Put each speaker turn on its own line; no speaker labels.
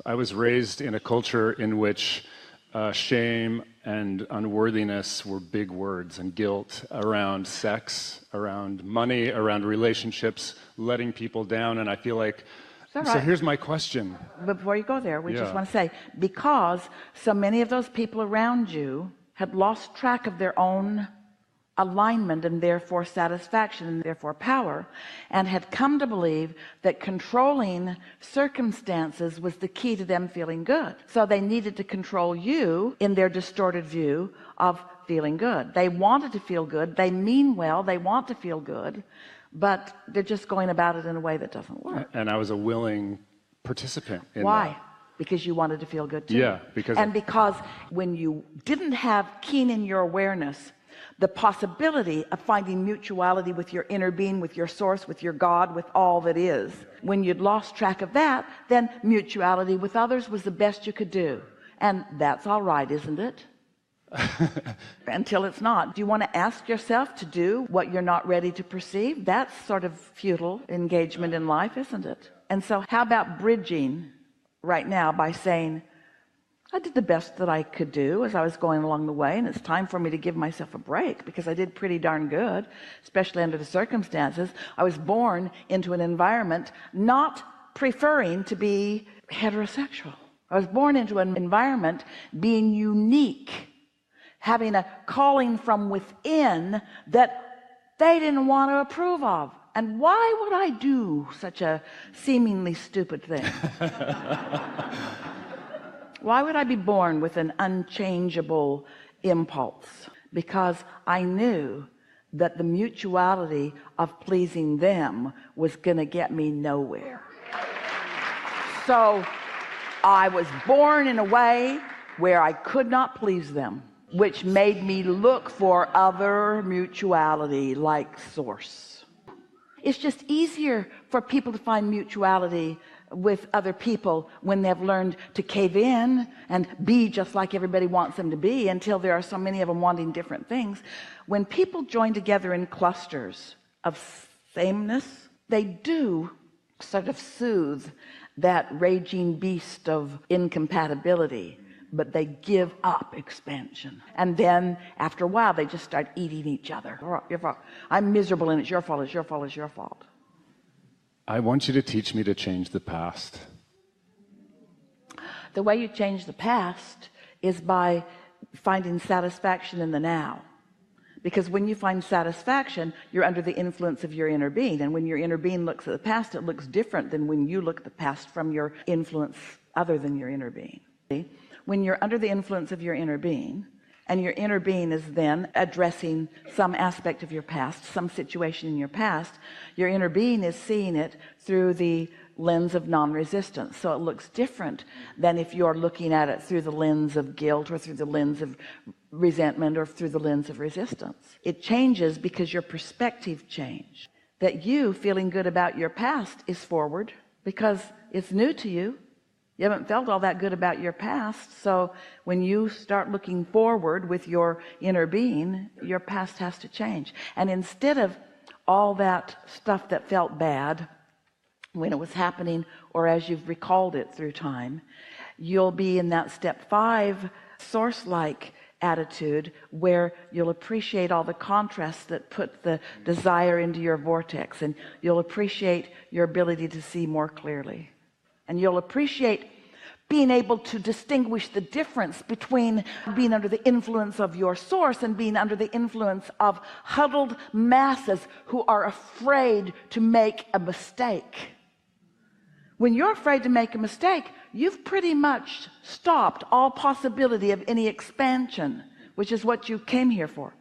I was raised in a culture in which shame and unworthiness were big words, and guilt around sex, around money, around relationships, letting people down. And I feel like, so here's my question.
Before you go there, we just want to say, because so many of those people around you had lost track of their own alignment and therefore satisfaction and therefore power, and had come to believe that controlling circumstances was the key to them feeling good. So they needed to control you in their distorted view of feeling good. They wanted to feel good, they mean well, they want to feel good, but they're just going about it in a way that doesn't work.
And I was a willing participant in
Why?
that.
Because you wanted to feel good too.
Yeah, because
when you didn't have keen in your awareness the possibility of finding mutuality with your inner being, with your source, with your God, with all that is, when you'd lost track of that, then mutuality with others was the best you could do. And that's all right, isn't it? Until it's not. Do you want to ask yourself to do what you're not ready to perceive? That's sort of futile engagement in life, isn't it? And so how about bridging right now by saying, I did the best that I could do as I was going along the way, and it's time for me to give myself a break, because I did pretty darn good, especially under the circumstances. I was born into an environment not preferring to be heterosexual. I was born into an environment being unique, having a calling from within that they didn't want to approve of. And why would I do such a seemingly stupid thing? Why would I be born with an unchangeable impulse? Because I knew that the mutuality of pleasing them was gonna get me nowhere. So I was born in a way where I could not please them, which made me look for other mutuality like source. It's just easier for people to find mutuality with other people when they've learned to cave in and be just like everybody wants them to be, until there are so many of them wanting different things. When people join together in clusters of sameness, they do sort of soothe that raging beast of incompatibility, but they give up expansion. And then after a while they just start eating each other. Your fault. I'm miserable and it's your fault, it's your fault, it's your fault.
I want you to teach me to change the past.
The way you change the past is by finding satisfaction in the now. Because when you find satisfaction, you're under the influence of your inner being. And when your inner being looks at the past, it looks different than when you look at the past from your influence other than your inner being. When you're under the influence of your inner being, and your inner being is then addressing some aspect of your past, some situation in your past, your inner being is seeing it through the lens of non-resistance. So it looks different than if you're looking at it through the lens of guilt, or through the lens of resentment, or through the lens of resistance. It changes because your perspective changed. That you feeling good about your past is forward because it's new to you. You haven't felt all that good about your past. So when you start looking forward with your inner being, your past has to change. And instead of all that stuff that felt bad when it was happening, or as you've recalled it through time, you'll be in that step 5 source-like attitude, where you'll appreciate all the contrasts that put the desire into your vortex, and you'll appreciate your ability to see more clearly. And you'll appreciate being able to distinguish the difference between being under the influence of your source and being under the influence of huddled masses who are afraid to make a mistake. When you're afraid to make a mistake, you've pretty much stopped all possibility of any expansion, which is what you came here for.